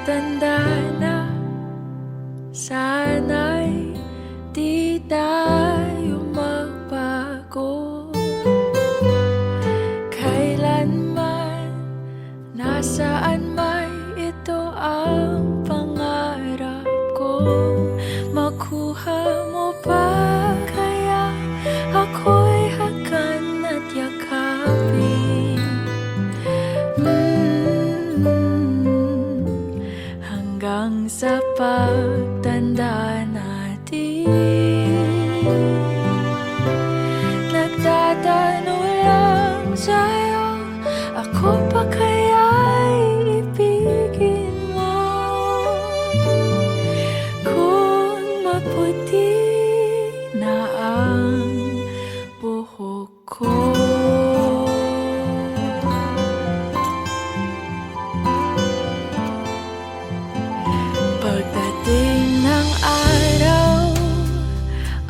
pagtanda na, sana'y di tayo magbago. Kailanman, nasaan may ito ang pangarap ko. Makuha mo ba kaya ako'y hakan at yakapin? Hanggang sa pagtanda natin, nagtatanong lang sa'yo, ako pa kaya'y ibigin mo? Kung maputi na ang buhok ko, pagdating ng araw,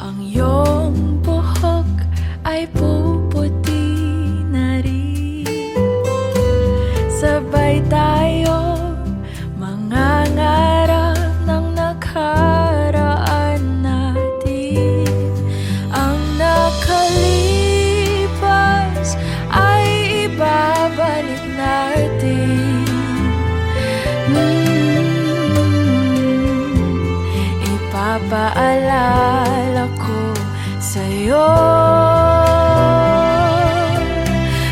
ang iyong buhok ay puputi na rin. Sabay tayo mangangarap ng nakaraan natin. Ang nakalipas ay ibabalik natin. Ipapaalala ko sa'yo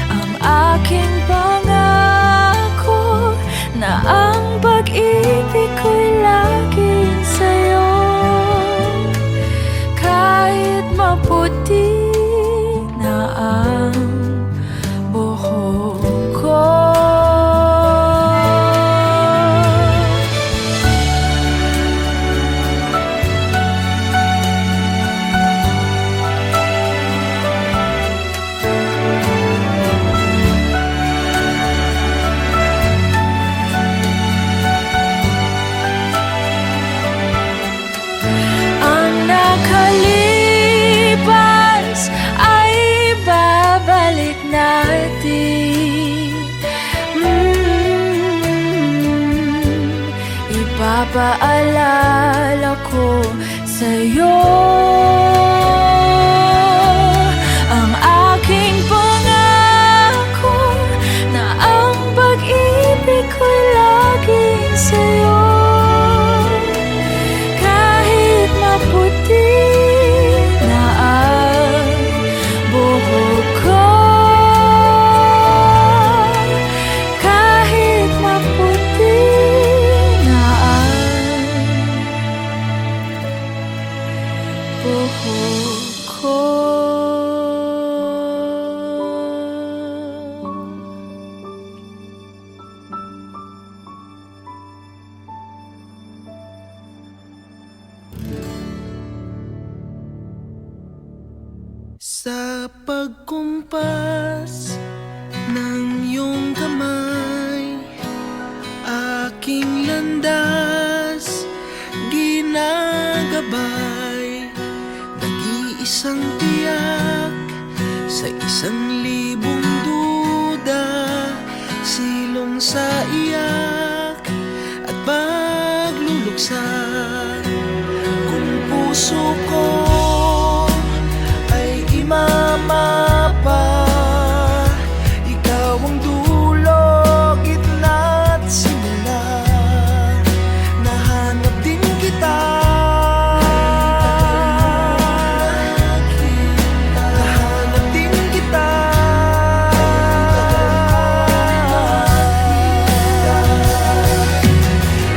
ang aking pangako na ang pag-ibig ko'y laging sa'yo. Kahit maputi na ang buhok ko, nakalipas ay babalik natin. Ipapaalala ko sa'yo ang aking pangako na ang pag-ibig ko'y laging sa'yo. Kahit maputi na ang buhok ko, kahit maputi na ang buhok ko. Sa pagkumpas ng iyong kamay, aking landas ginagabay. Nag-iisang tiyak sa 1,000 duda, silong sa iyak at pagluluksa. Kung puso ko mapa, ikaw ang dulo, gitna at simula. Nahanap din kita, nahanap din kita.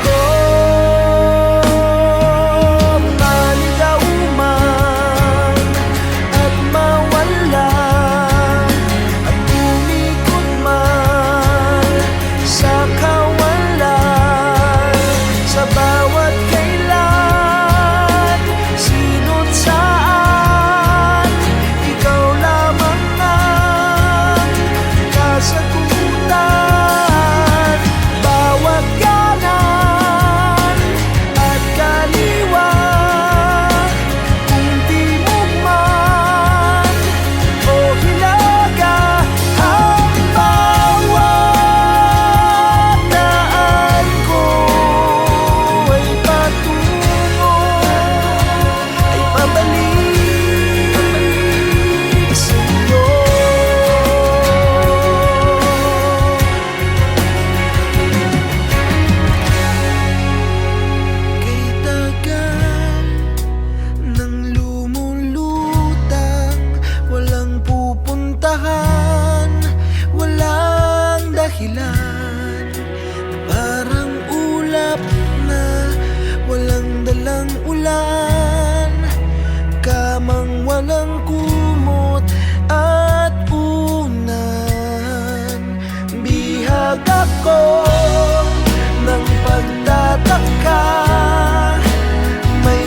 Oh, maligaw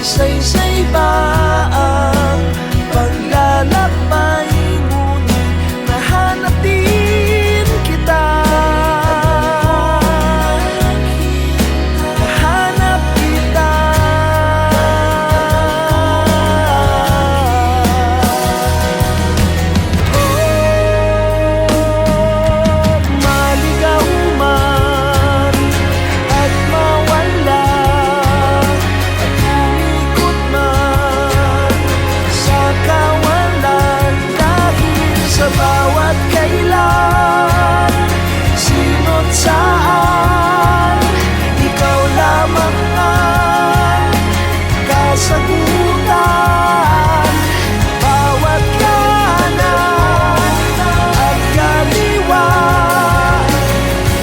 saysay ba ang paglalakbay? Ngunit nahanap din kita. Nahanap kita. Maligaw man at mawala, at umikot man sa kawalan, dahil sa bawat kailan, sino't saan, ikaw lamang ang kasagutan. Bawat kanan at kaliwa,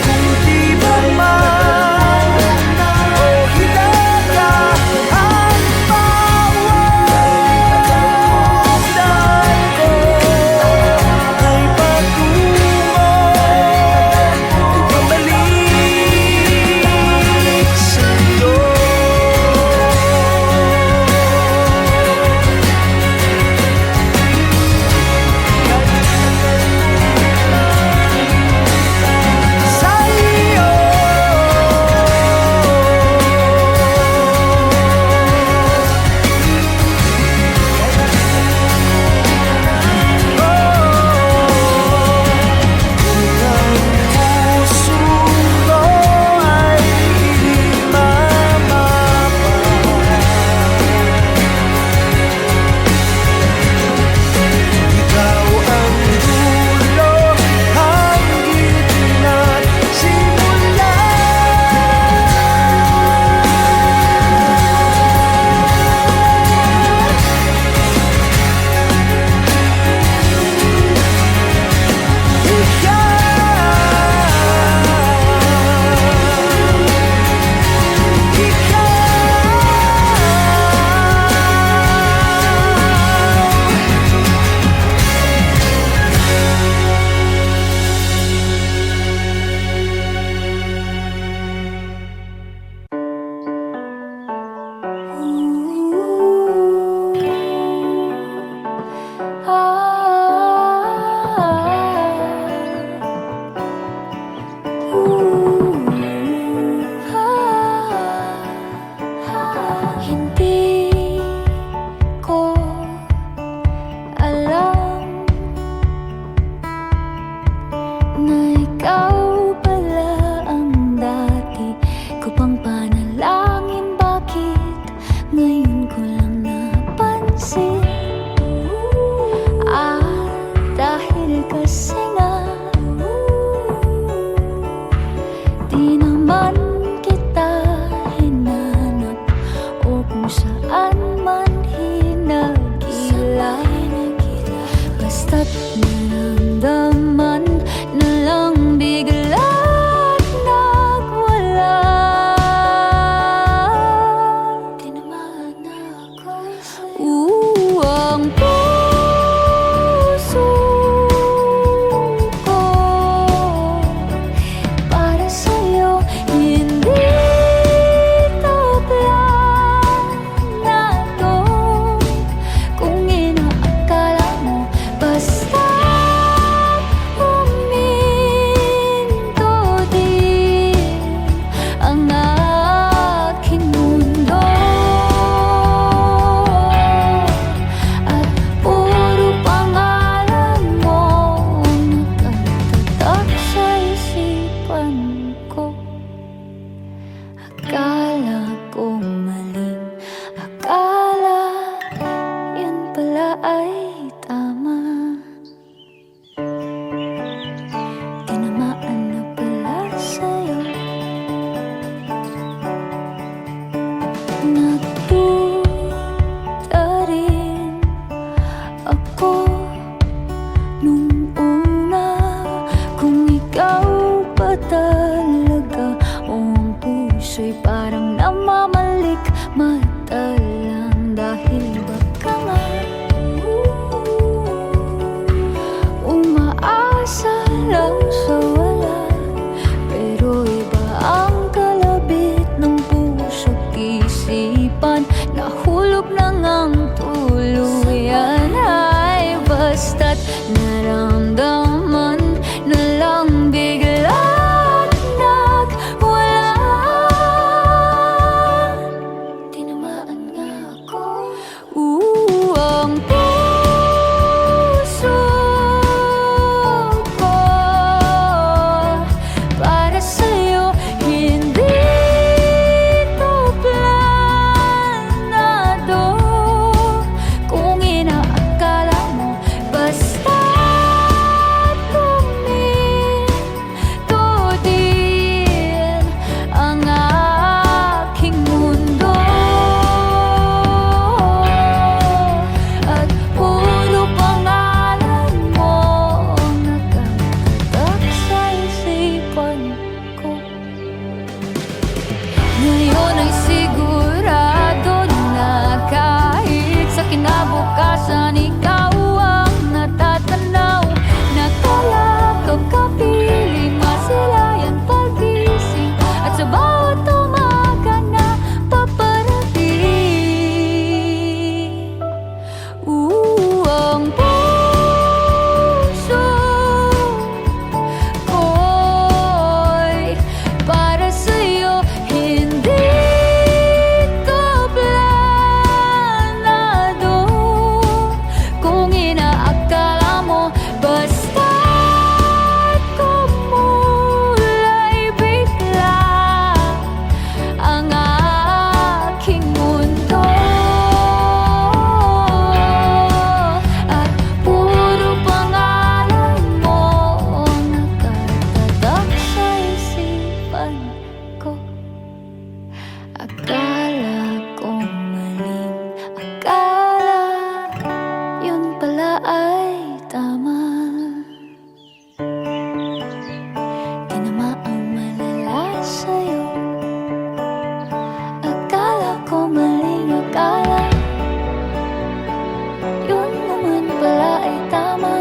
kung di mo man o hilaga ang bawat daan ko ay patungo, ay pabalik sa'yo. Sa'yo. Ang puso ko ay hindi mamamapa. Ikaw ang dulo, ang gitna't simula. Hindi ko alam na ikaw pala ang dati ko pang panalangin. Bakit ngayon ko lang napansin? Dahil kasi nga di naman kita hinanap o kung saan man hinagilap. Basta't naramdaman na lang bigla't nagwala. Tinamaan ako sa'yo. Ang puso ko para sa'yo, hindi to kung inaakala mo. Basta huminto din ang aking mundo. ng tuluyan ay basta't naramdaman na lang bigla't nagwala. Tinamaan nga ako. Ang puso ko para sa'yo, hindi to planado. Kung inaakala mo basta't kuminto din ang aking mundo. At puro pangalan mo ang nakatatak sa isipan ko. Ngayon ay sigurado na kahit sa kinabukasan ikaw ang natatanaw. Nakalakap kapiling, masilayan pagising, at sa bawat umaga na paparating. Ang puso ko'y para sa'yo, hindi to planado. Kung inaakala mo basta't kumulay bigla ang aking mundo. At puro pangalan mo ang nakatatak sa isipan ko. Akala kong maling akala, yun pala ay tama. Tinamaang malala sa'yo. Akala ko maling akala, yun naman pala ay tama.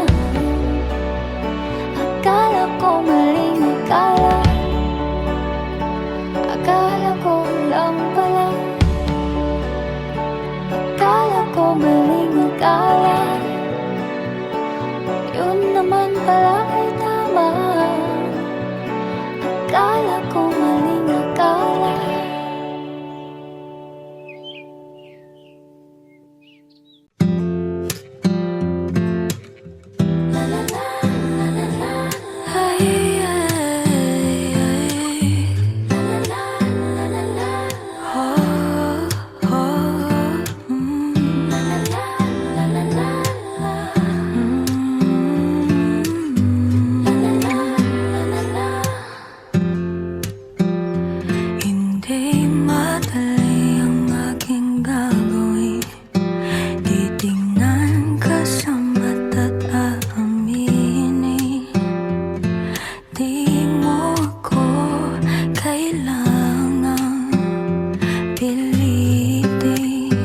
Akala ko maling akala, akala ko lang pala. Akala ko maling akala, yun naman pala ay tama. Akala ko maling akala. La la la la la la. Ay, ay, ay. La la la la la. Oh, oh, La la la la la la. La la la la la la. Hindi madali ang aking gagawin. Titingnan ka sa mata't aaminin. Di mo ako kailangang pilitin.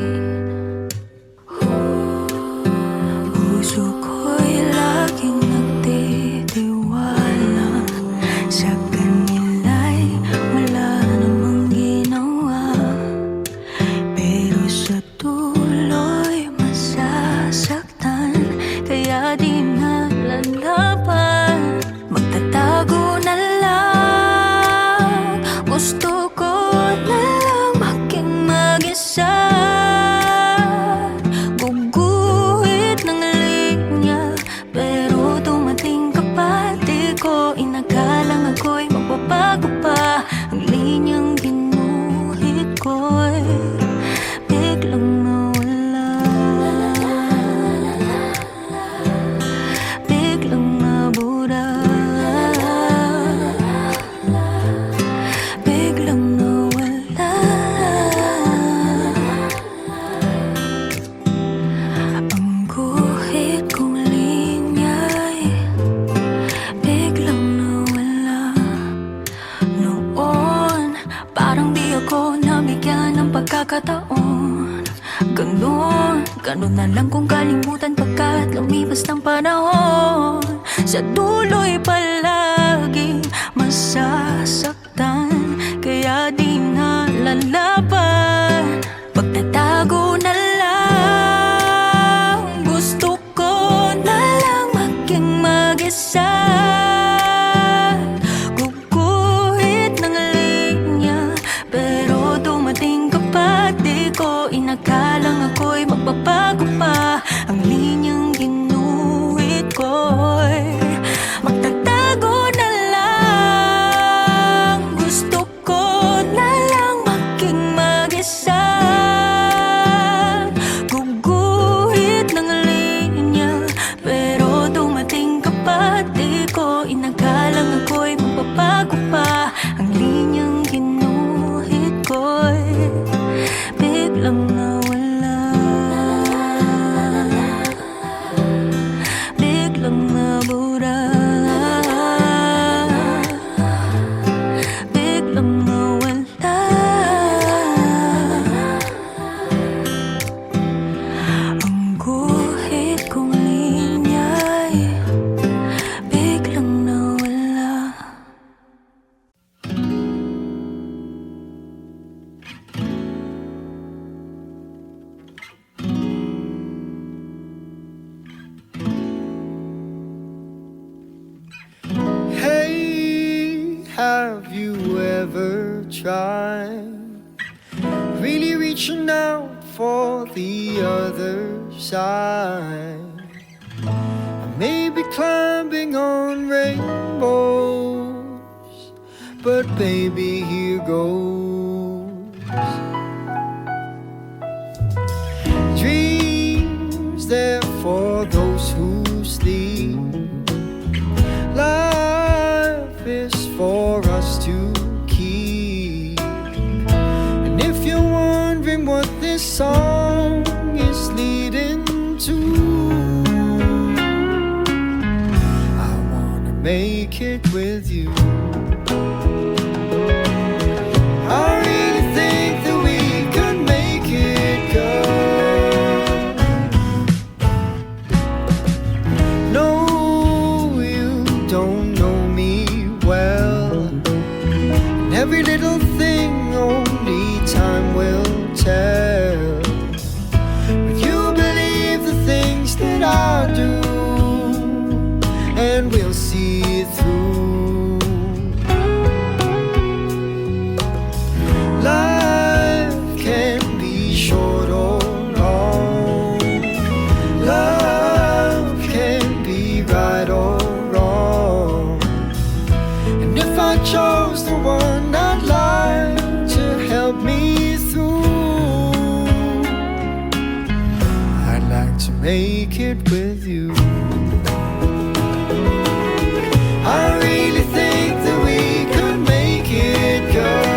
Puso ko'y laging nagtitiwala sa kanila'y wala namang ginawa. Pero sa tuloy masasaktan, kaya di na lalaban. Magtatago na lang, gusto ko na lang maging mag-isa. Guguhit ng linya, pero dumating ka pa. Di ko inakalang ako'y magbabago pa. Ang linyang ginuhit ko'y biglang nawala. Biglang nabura. Biglang nawala. Ang guhit kong linya'y biglang nawala. Noon, parang di ako nabigyan ng pagkakataon. Ganun na lang kung kalimutan pagkat lumipas ng panahon. Sa dulo'y palaging masasaktan, kaya di na lalaban. Pagtatago na lang, Nag-aakalang ako'y magbabago pa. Ang linyang ginuhit ko'y magtatago na lang. Gusto ko na lang maging mag-isa. Guguhit ng linya, pero dumating ka pa. Di ko inagalang ako'y magbabago pa. Ang linyang ginuhit ko'y biglang nawala. Biglang nabura. Biglang nawala. Ang guhit kong linya'y biglang nawala. Hey, have you ever tried really reaching out for the other side? I may be climbing on rainbows, but baby, here goes. Dreams there for those who sleep. Life is for us to keep. And if you're wondering what this song is leading to, I wanna make it with you. I really think that we could make it, girl. No, you don't know me well, and every little thing only time will tell. But you believe the things that I do, and we'll see it through. Life can be short or long. Love can be right or wrong. And if I chose the one I'd like to help me through, I'd like to make it with you. I really think that we could make it, girl.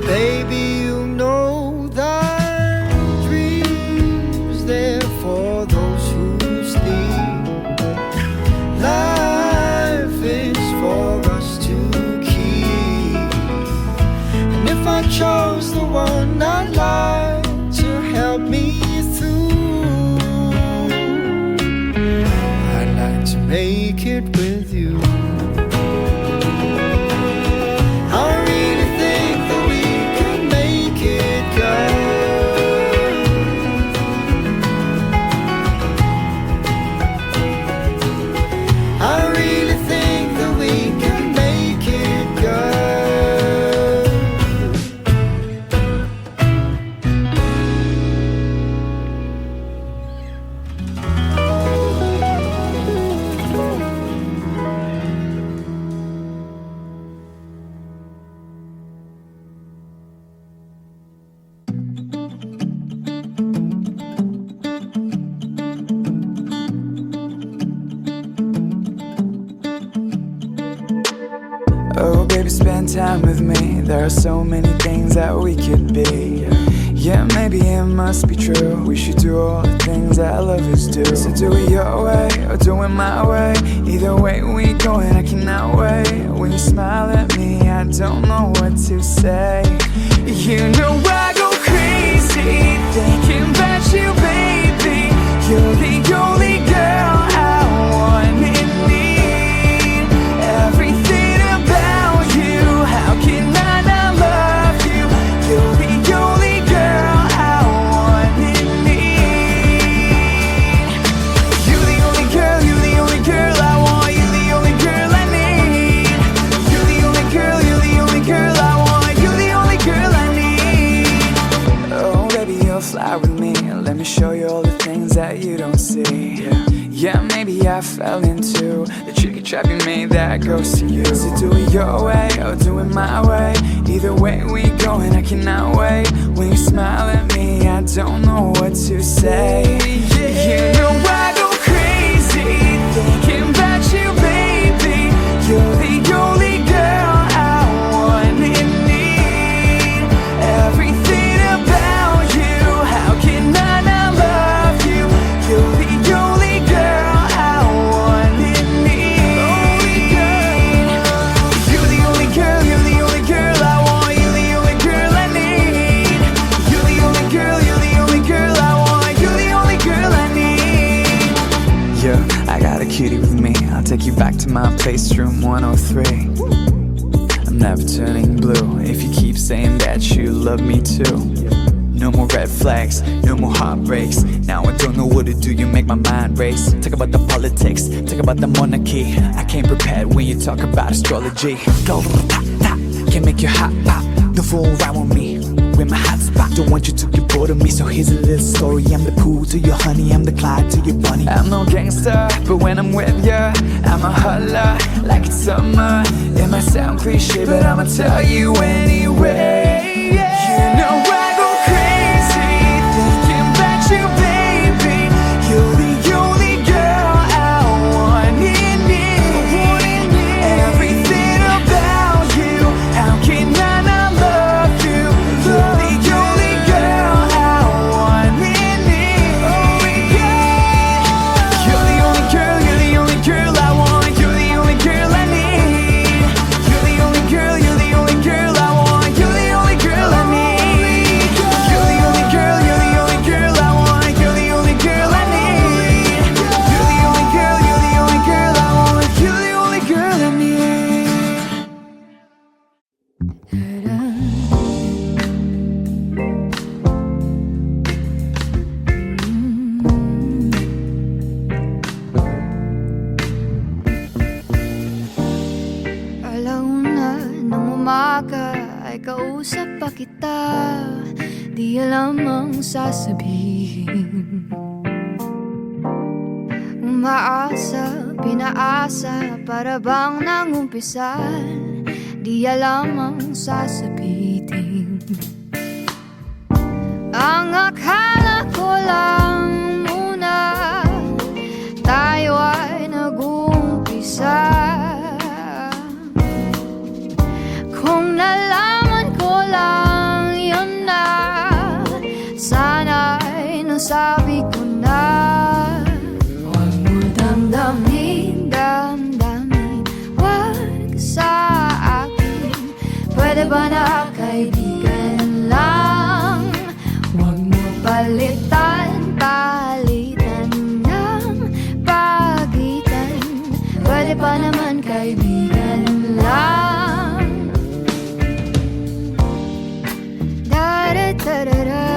Baby, you know that dreams there for those who sleep. Life is for us to keep. And if I chose the one I'd like to help me through, I'd like to make it with you. I really think that we could make it, girl. I really think that we could make it, girl. Oh baby, spend time with me. There are so many things that we could be. Yeah, maybe it must be true. We should do all the things that lovers do. So do it your way, or do it my way. Either way we go and I cannot wait. When you smile at me, I don't know what to say. You know I go crazy thinking about you, baby. You're the only girl I want and need. Everything Yeah, maybe I fell into the tricky trap you made that goes to you. So do it your way or do it my way. Either way we go and I cannot wait. When you smile at me, I don't know what to say. You know I go crazy thinking about you, baby. You're the only girl I want and need. Everything about you, how can I not love you? You're the only girl I want and need. You're the only girl, you're the only girl I want. You're the only girl I need. You're the only girl, you're the only girl I want. You're the only girl I need. Yeah, I got a cutie with me. I'll take you back to my place, room 103. I'm never turning blue if you keep saying that you love me too. No more red flags, no more heartbreaks. Now I don't know what to do, you make my mind race. Talk about the politics, talk about the monarchy. I came prepared when you talk about astrology. Go top, top, can make you hot pop. Don't fool around with me, with my hot spot. Don't want you to get bored of me, so here's a little story. I'm the Pooh to your honey, I'm the Clyde to your bunny. I'm no gangster, but when I'm with ya, I'm a holler, like it's summer. It might sound cliche, but I'ma tell you anyway. You know I go crazy thinking about you, baby. You're the only girl I want and need. Everything about you, how can I not love you? You're the only girl I want and need. You're the only girl, you're the only girl I want. You're the only girl I need. You're the only girl, you're the only girl I want. You're the only girl I need. You're the only girl, you're the only girl I want. You're the only girl I need. You're the only girl, you're the only girl I want. You're the only girl I need. Alauna ng umaga ay kausap pa kita. Di alam ang sasabihin. Umaasa, pinaasa, para bang nangumpisal. Di alam ang sasabihin. Ang akala ko lang muna, tayo ay nag-uumpisa. Kung nalaman ko lang yun na, sana'y nasabi ko na. Huwag mo damdamin, damdamin, huwag sa akin. Pwede ba na kaibigan lang? Huwag mo palitan, palitan ng pagitan. Pwede pa naman kaibigan lang. Da-da-da-da-da.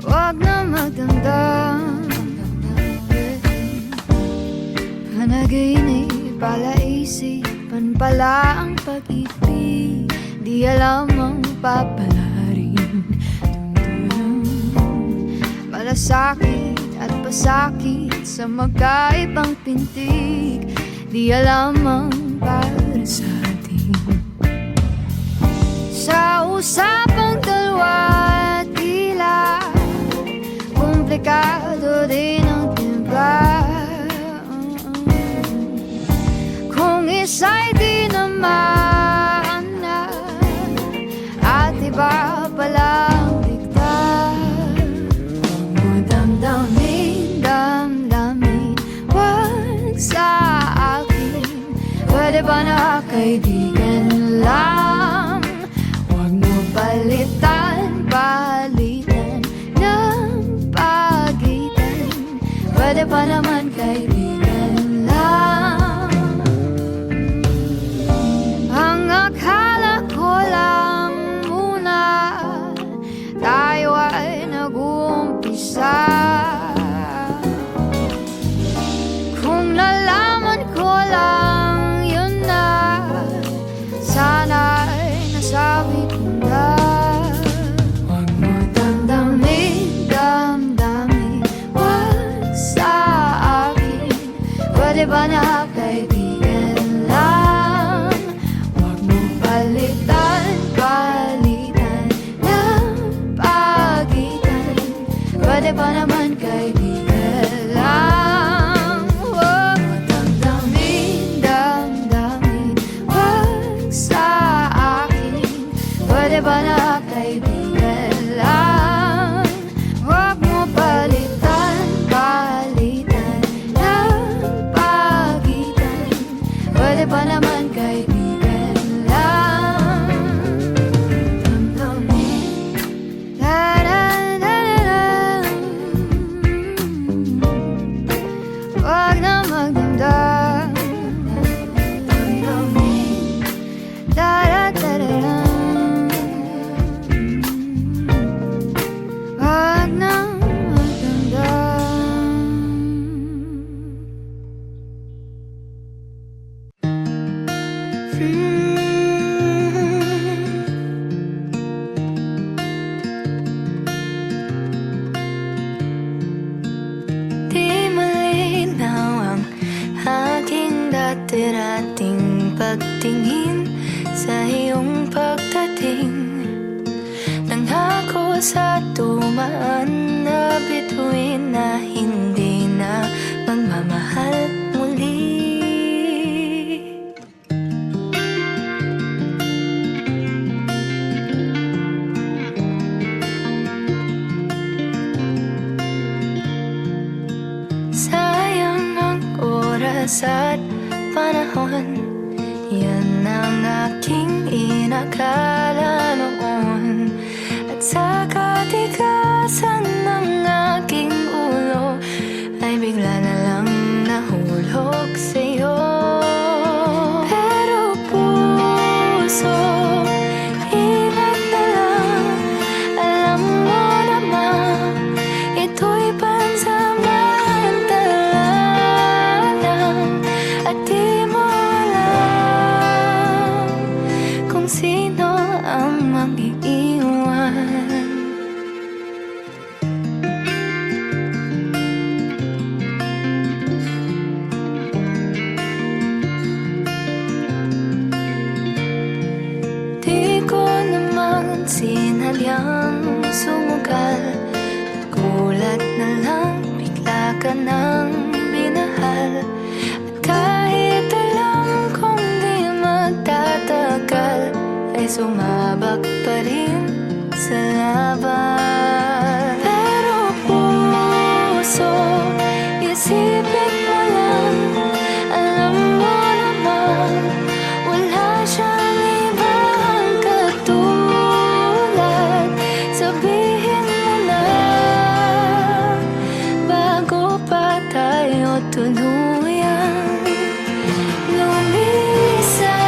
Huwag na magdamdam. Panaginip, palaisipan pala ang pag-ibig. Di alam ang papalarin. Malasakit at pasakit sa magkaibang pintig. Di alam ang para sa atin. Sa usapang dalawa, tila komplikado din ang timpla. Kung isa'y di naman na, at iba palang dikta. Huwag mo damdamin, damdamin, huwag sa akin. Pwede ba na kaibigan lang? Huwag mo palitan, palitan ng pagitan. Pwede pa naman kaibigan lang. Ang akala ko lang muna, tayo ay nag-uumpisa. Kung nalaman ko lang yun na, sana'y nasabi ko na. Huwag mo damdamin, damdamin, pa naman kaibigan lang. Damdamin, la-la-la-la-la. Wag na magdamdam. Damdamin, la-la-la-la-la. Wag na magdamdam. Di malinaw ang aking dati-rating pagtingin sa iyong pagdating. Nangako sa tumaan na bituin na hindi na magmamahal muli. Sayang ang oras at panahon, yan ang aking inakala noon. At sa katikasan ng aking ulo ay bigla na lang nahulog sa'yo. Pero puso, ingat na lang. Alam mo naman, ito'y pansamantala lang. At di mo alam kung sino ang mag-iiwan. Di ko naman sinadyang sumugal. Gulat na lang, bigla ka nang minahal. At kahit alam kong di magtatagal, ay sumabak pa rin sa laban. Pero puso, isipin mo lang. Alam mo naman, wala siyang ibang katulad. Sabihin mo na, bago pa tayo tuluyang lumisan.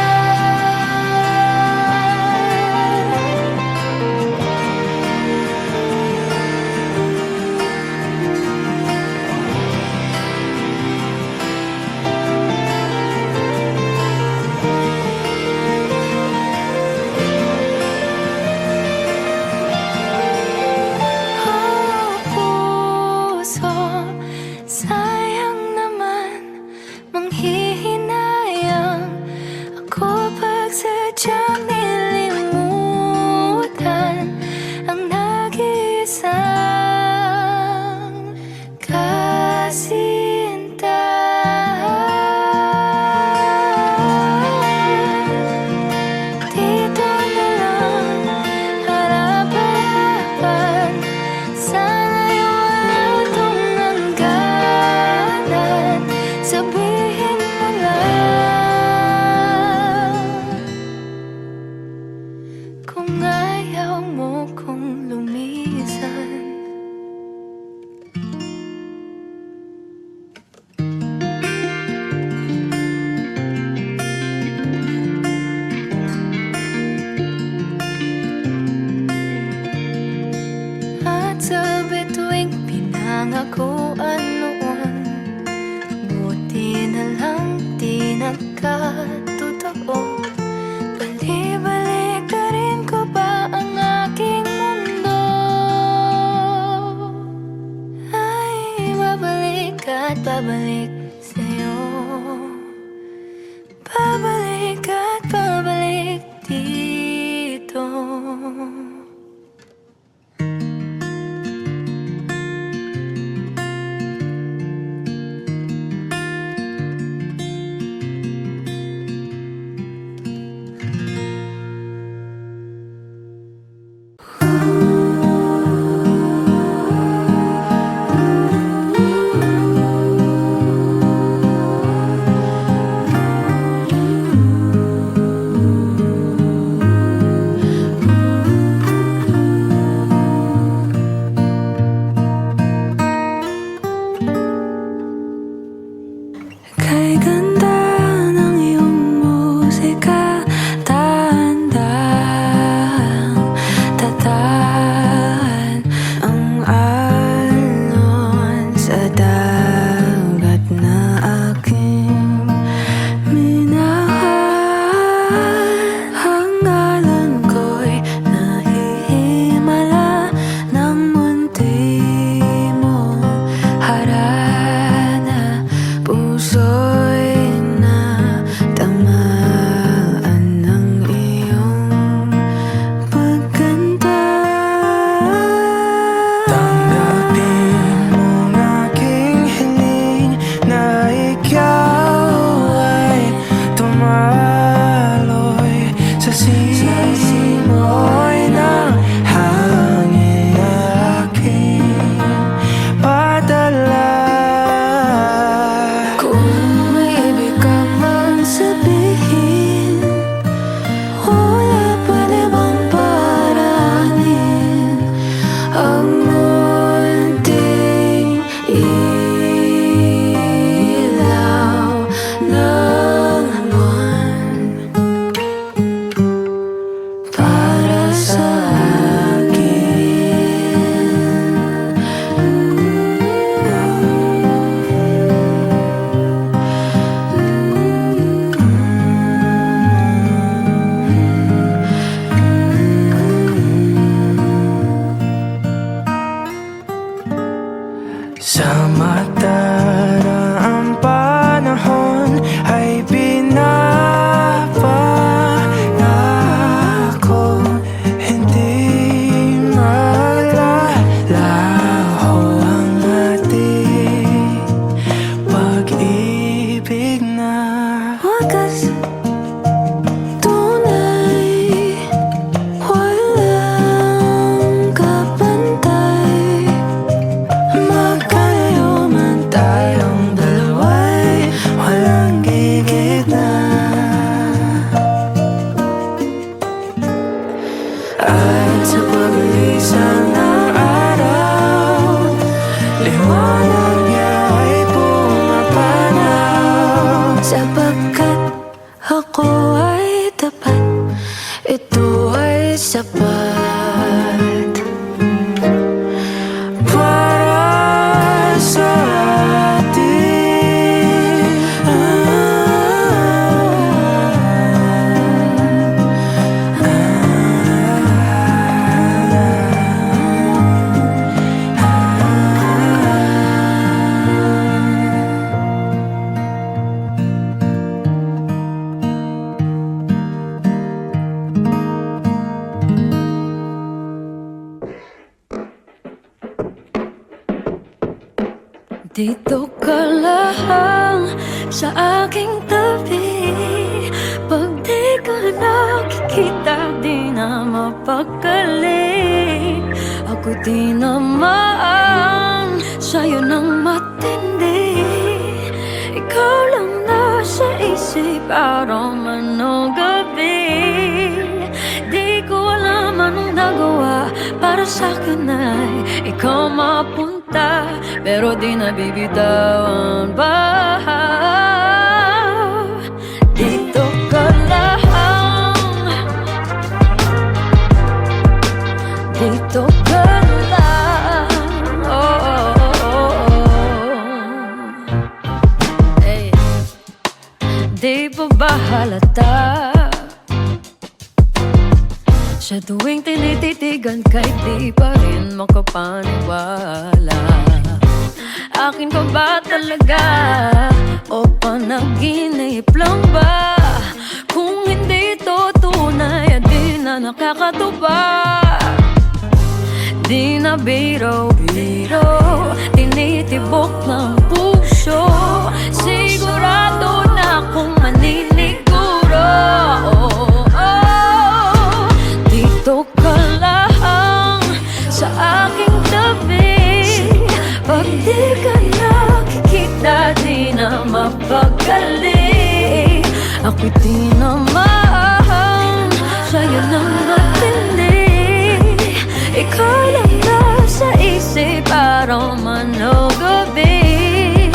Puso, sayang naman, manghihinayang ako pag sadyang nilimutan ang nag-iisang kasintahan. Dito na lang, harap-harapan. Sana'y wala tong hangganan. Sabihin mo lang kung ayaw mo kong lumisan. At sa bituing pinangakuan noon, buti na lang di nagkatotoo. Bali-balik ka rin ko ba ang aking mundo? Ay, babalik at babalik sa'yo. Babalik at babalik dito. oras, tunay, walang kapantay. Magkalayo man tayong dalawa'y walang gigitna. Ayon sa pag-iisang ng araw, liwanag niya ay pumapanaw. Sapagkat ako ay tapat, ito ay sapat para sa atin. Dito ka lang sa aking tabi. Pag di ka nakikita, di na mapakali. Ako di naman sa'yo nang matindi. Ikaw lang nasa isip araw man o gabi. Di ko alam anong nagawa para sa'kin ay ikaw mapunta, pero di nabibitawan pa. Dito ka lang, dito ka lang, oh, oh, oh, oh. Hey. Di pa ba halata sa tuwing tinititigan kay di pa rin makapaniwala? Akin ka ba talaga o panaginip lang ba? Kung hindi to tunay, di na nakakatuwa. Di na biro-biro, tinitibok ng puso. Sigurado na akong maniniguro. Oh, oh. Dito ka lang sa aking tabi. Pag di ka nakikita, di na mapakali. Ako'y di naman sa'yo nang matindi. Ikaw lang nasa isip araw man o gabi.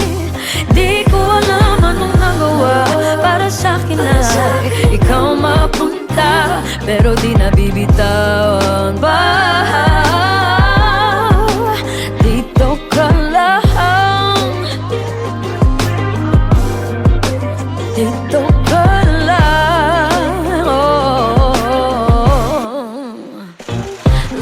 Di ko alam anong nagawa para sa'kin ay ikaw mapunta, pero di nabibitawan ba? Dito ka lang, dito ka lang, oh.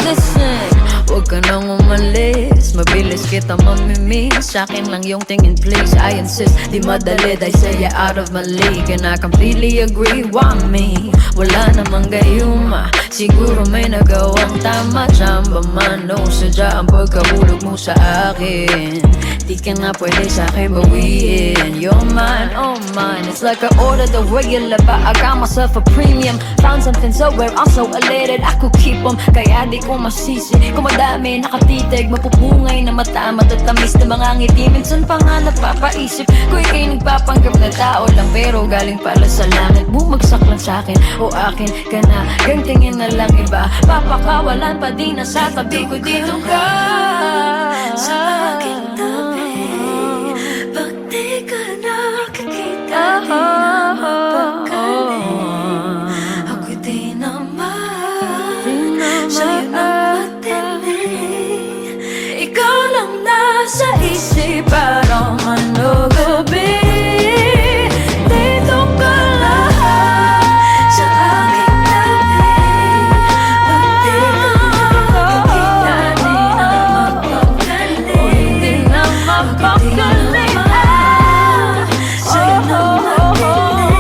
Listen, huwag ka nang umalis, mabilis kita mamimiss. Sa'kin lang yung tingin please, I insist. Di madali, I say you're out of my league, and I completely agree, why me? Wala namang gayuma, siguro may nagawang tama. Tsamba man o sadya ang pagkahulog mo sa akin. Di ka nga pwede sa'kin bawiin. You're mine, oh mine. It's like I ordered the regular, but I got myself a premium. Found something so rare, I'm so elated I could keep them, kaya di ko masisi. Kung madami nakatitig, mapupungay na mata, matatamis na mga ngiti. Minsan pa nga napapaisip ko ika'y nagpapanggap na tao lang, pero galing pala sa langit. Bumagsak lang sa'kin o akin ka na, gantingin na lang iba. Papakawalan pa di na sa tabi ko. Dito ka sa aking tabi. Pag di ka nakikita, di na mapakali. Ako'y di naman sa'yo nang matindi. Ikaw lang nasa isip araw man o gabi. Dito ka lang sa aking tabi. Pag di ka nakikita, di na mapakali. Di na mapakali. Sa'yo nang matindi.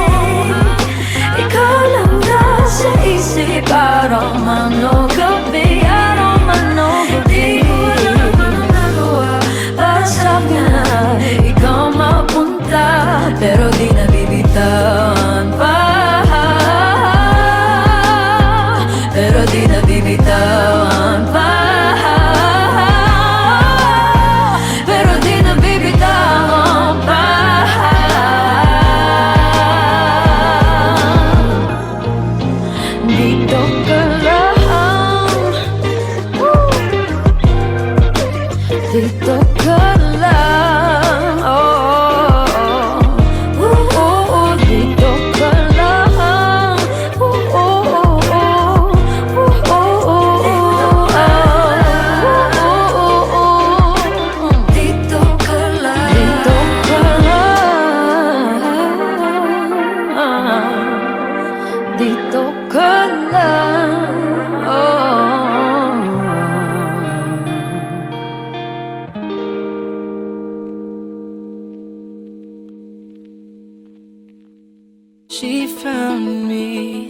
She found me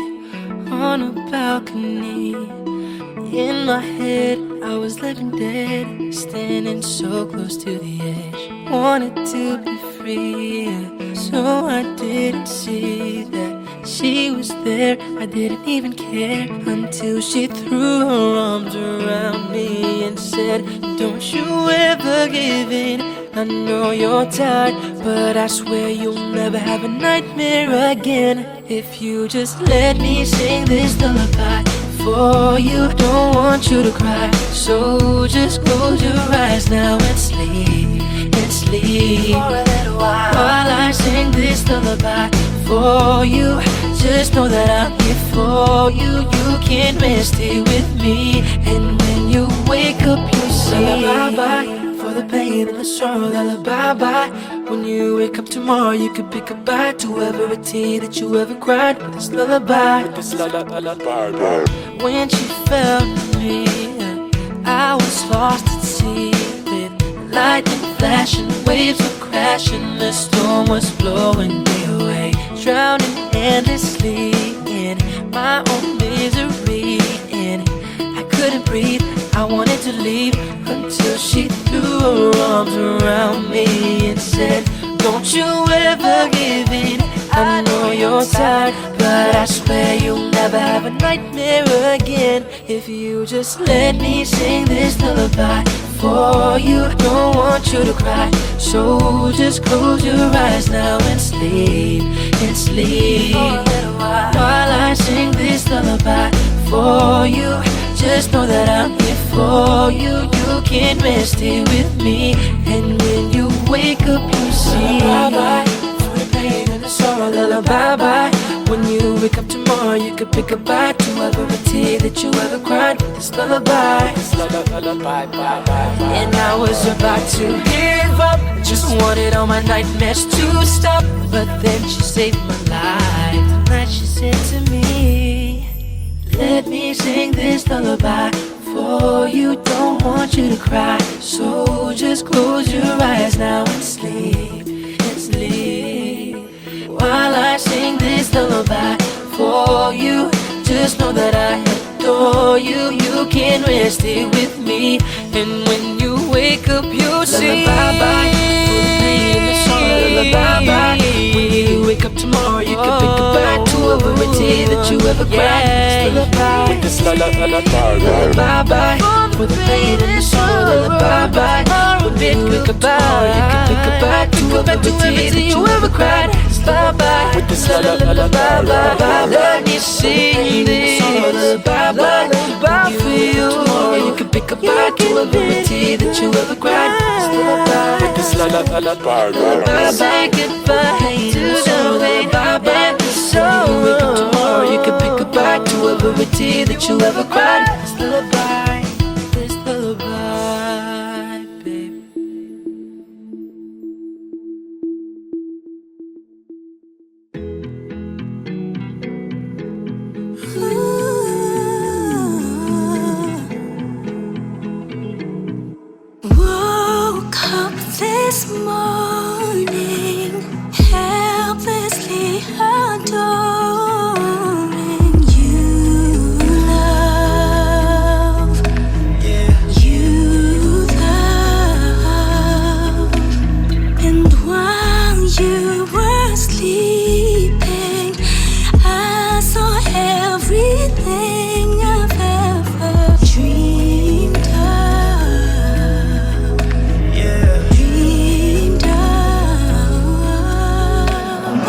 on a balcony. In my head, I was living dead, standing so close to the edge. Wanted to be free, so I didn't see that she was there. I didn't even care until she threw her arms around me and said, "Don't you ever give in. I know you're tired, but I swear you'll never have a nightmare again if you just let me sing this lullaby for you. Don't want you to cry, so just close your eyes now and sleep, for a little while I sing this lullaby for you. Just know that I'm here for you. You can rest here with me, and when you wake up you'll see lullaby for the pain and the sorrow, lullaby. When you wake up tomorrow, you could pick a bite to every tear that you ever cried with this lullaby. When she found me, I was lost at sea with lightning flashing, waves were crashing, the storm was blowing me away, drowning endlessly in my own misery, and I couldn't breathe. I wanted to leave until she threw her arms around me and said, "Don't you ever give in. I know you're tired, but I swear you'll never have a nightmare again if you just let me sing this lullaby for you. Don't want you to cry, so just close your eyes now and sleep, while I sing this lullaby for you. Just know that I'm here for you. You can rest here with me, and when you wake up you'll see for the pain and the sorrow, lullaby. When you wake up tomorrow, you could pick a bite to every tear that you ever cried with this lullaby. And I was about to give up, just wanted all my nightmares to stop, but then she saved my life. Tonight she said to me, "Let me sing this lullaby for you. Don't want you to cry, so just close your eyes now and sleep, while I sing this lullaby for you. Just know that I adore you. You can rest here with me, and when you wake up you'll see lullaby for the pain and the sorrow, lullaby. When you wake up tomorrow, you can pick a bite to every tear that you ever cried. Lullaby for the pain and the sorrow, lullaby. When you wake up tomorrow, you can pick a bite to every tear that you ever cried. Lullaby with this lullaby. Let me sing this lullaby for you. You can pick a bite to every tear that you ever cried. Lullaby with this lullaby. Say goodbye to the pain and the sorrow. When you wake up tomorrow, you can pick a bite to every tear that you ever cried. Lullaby, this lullaby, baby. Woke up this morning, helplessly adoring you, love. You, love. And while you were sleeping, I saw everything I've ever dreamed of.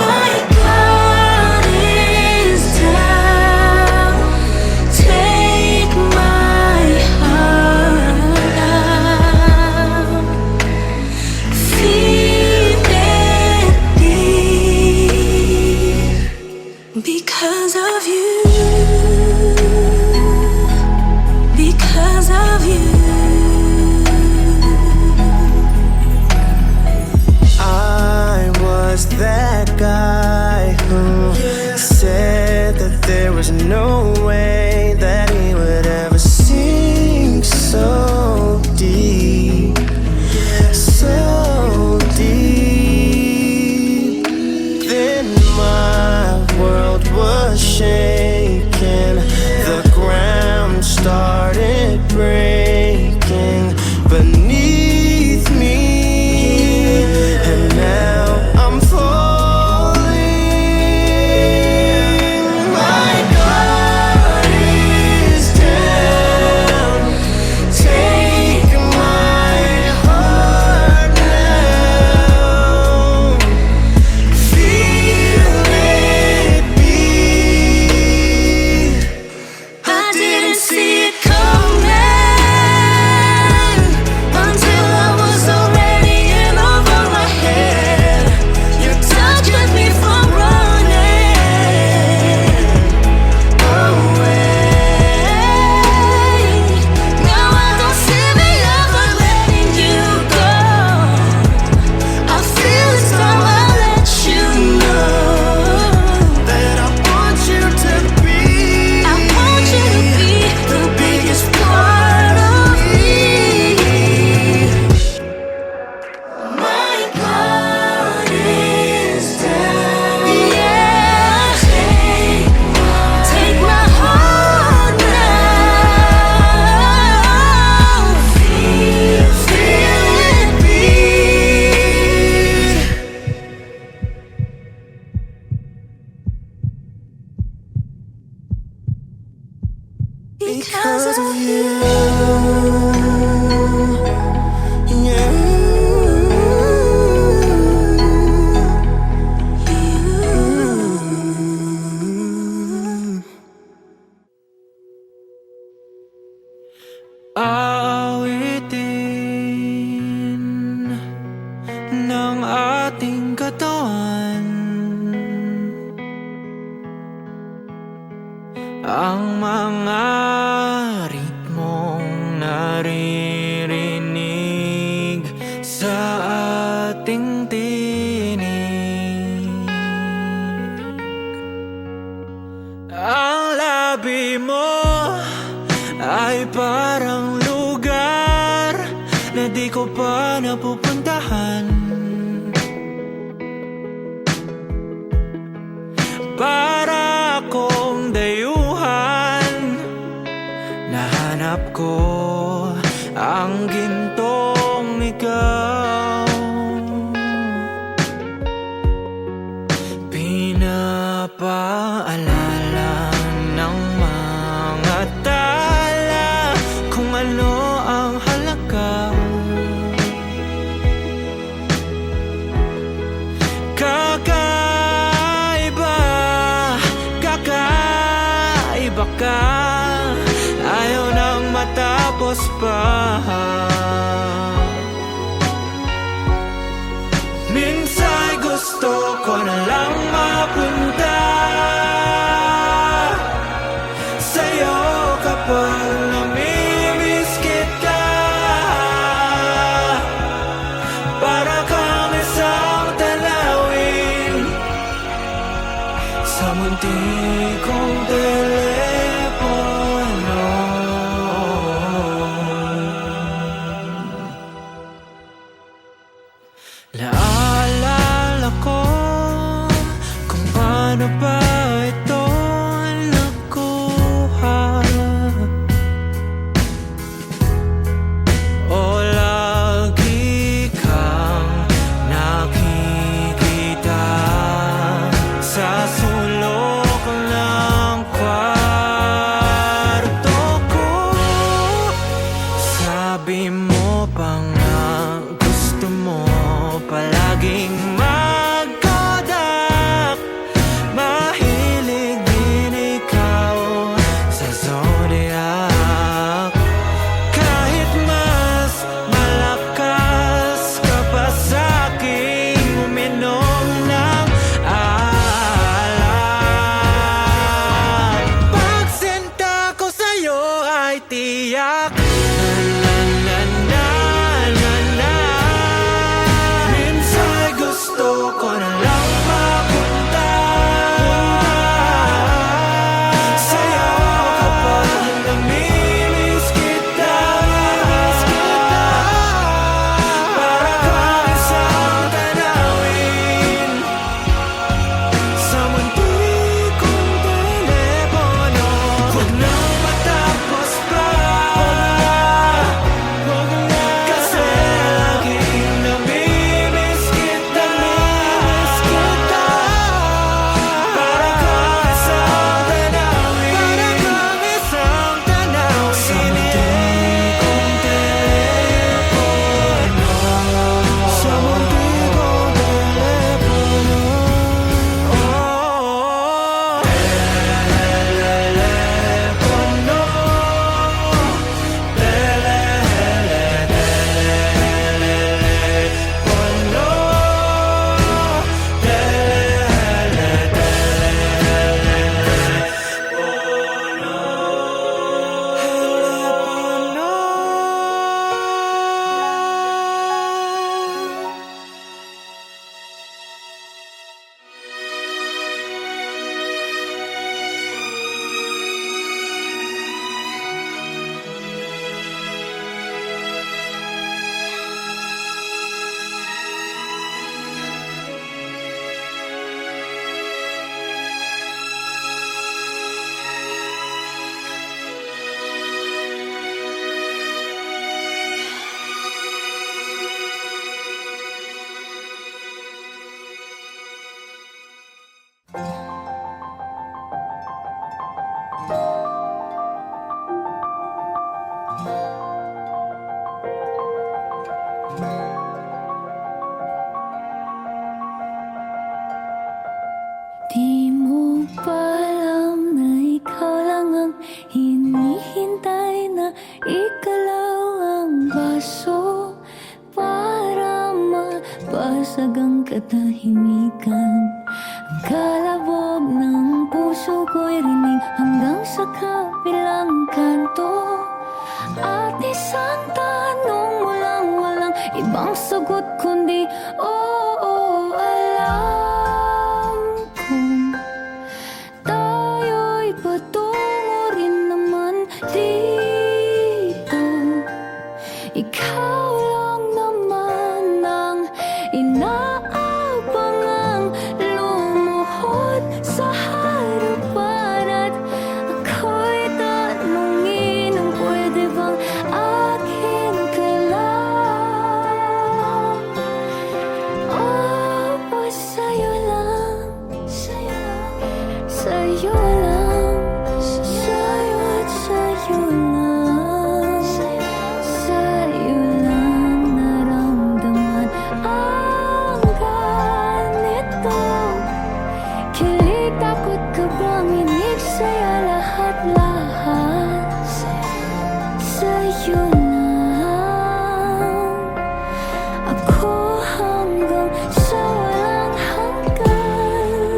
My God is down. Take my heart out. Feel it deep because of you. Because of you. I was that guy who said that there was no way because of you. Awitin ng ating katawan ang mga ritmong naririnig sa ating tinig. Ang labi mo ay parang lugar na di ko pa napupuntahan. Para akong dayuhan, nahanap ko ang gintong ikaw. Pinapaalala ng mga tala kung ano ang halaga. Kakaiba ka, ayaw nang matapos pa. Minsan gusto ko na lang mapunta sa'yo kapag namimiss kita. Para kang isang tanawin sa muntik kong telepono. Naalala ko kung paano ba ito nakuha. O lagi kang nakikita sa sulok ng kwarto ko. Sabi mo pa nga gusto mo palaging mag-Kodak. mo pa alam na ikaw lang ang hinihintay, na ikalaw ang baso para mabasag ang katahimikan. Ang kalabog ng puso ko'y rinig hanggang sa kabilang kanto. At isang tanong mo lang, walang ibang sagot kundi oo, alam kong tayo'y patungo rin naman dito. Ikaw lang naman ang inaabangang lumuhod sa harapan. At ako'y tanungin kung pwede bang akin ka lang. Oh, sa'yo lang, sa'yo lang, sa'yo lang, sa'yo at sa'yo lang, sa'yo lang naramdaman ang ganito. Kilig, takot, kabang, inig, saya, lahat-lahat sa'yo lang. Ako hanggang sa walang hanggan.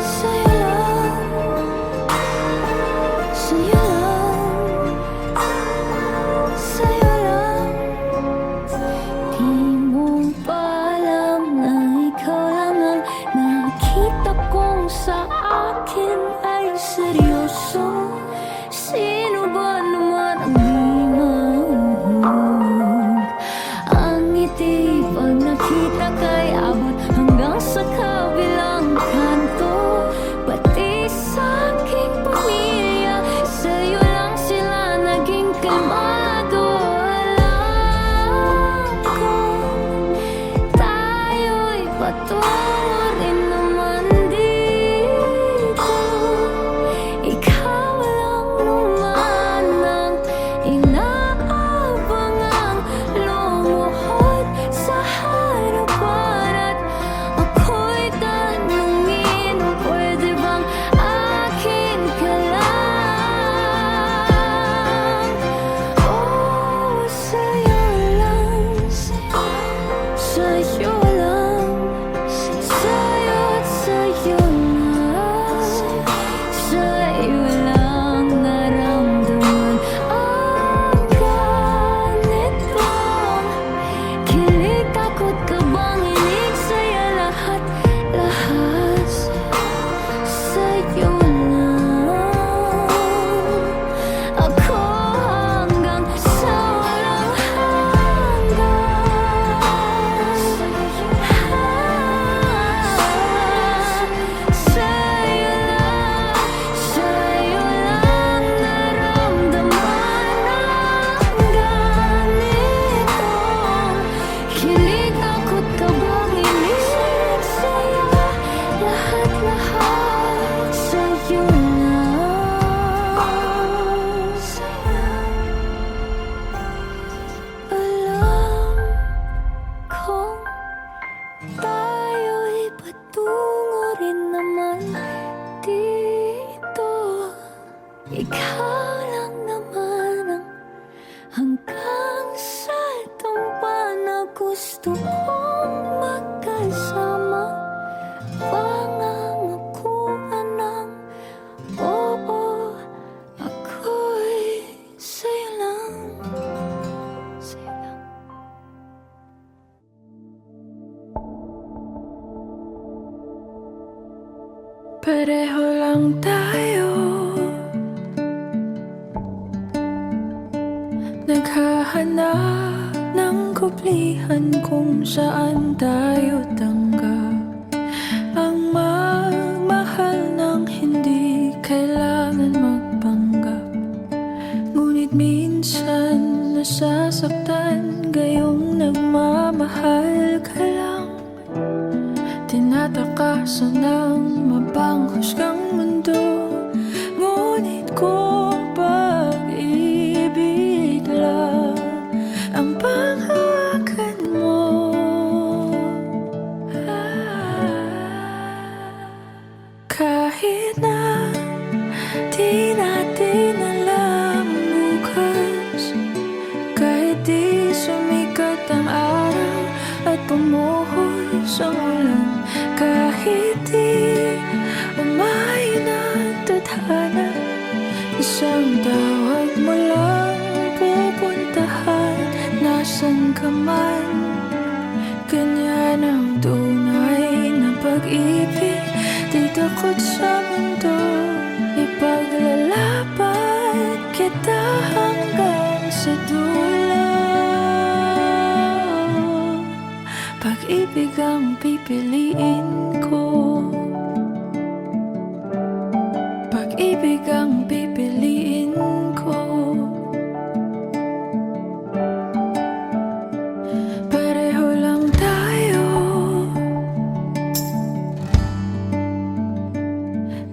Sa'yo lang, sa'yo lang, sa'yo lang. Di mo pa alam na ikaw lang ang nakita kong sa akin ay seryoso. Sino ba naman ang di mahuhug? Ang ngiti pag nakita kay abot hanggang sa kabilang kanto. Pati sa aking pamilya, sa'yo lang sila naging kalmado. Alam ko tayo'y patungo rin naman dito. Ikaw lang naman ang inaabangang lumuhod sa harapan. At ako'y tanungin kung pwede bang akin ka lang. Oh, sa'yo lang, sa'yo lang, sa'yo at sa'yo lang, sa'yo lang naramdaman ang ganito. Kilig, takot, kabang, inig, saya, lahat-lahat sa'yo lang. Ako hanggang sa walang hanggan. Sa'yo lang naramdaman ang ganito. Kilig, takot, kabang, inig, saya, lahat-lahat sa'yo lang. Alam kong tayo'y patungo rin naman dito. Ikaw lang naman ang hanggang sa tumpa na gusto kong magkasama. Pangangakuan ng oo, ako'y sa'yo lang, sa'yo lang. Pareho lang tayo, naghahanap ng kuplihan kung saan tayo tanggap. Ang magmahal ng hindi kailangan magpanggap. Ngunit minsan nasasaktan, gayong nagmamahal ka lang. Tinatakasan ng mapanghusgang mundo, ngunit kung pag-ibig lang ang panghawakan mo, Kahit na di natin alam bukas, kahit di sumikat ang araw at pumuhos ang ulan, kahit di umayon ang tadhana, isang tawag mo lang pupuntahan. Nasaan ka man, ganyan ang tunay na pag-ibig. Di takot sa mundo, ipaglalaban kita hanggang sa dulo. Pag-ibig ang pipiliin ko, pag-ibig ang pipiliin ko. Pareho lang tayo,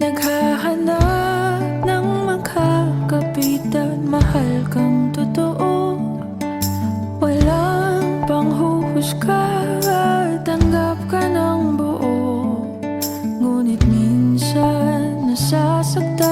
naghahanap ng makakapitan. Mahal kang totoo, walang panghuhusga at tanggap ka ng buo. Ngunit minsan nasasaktan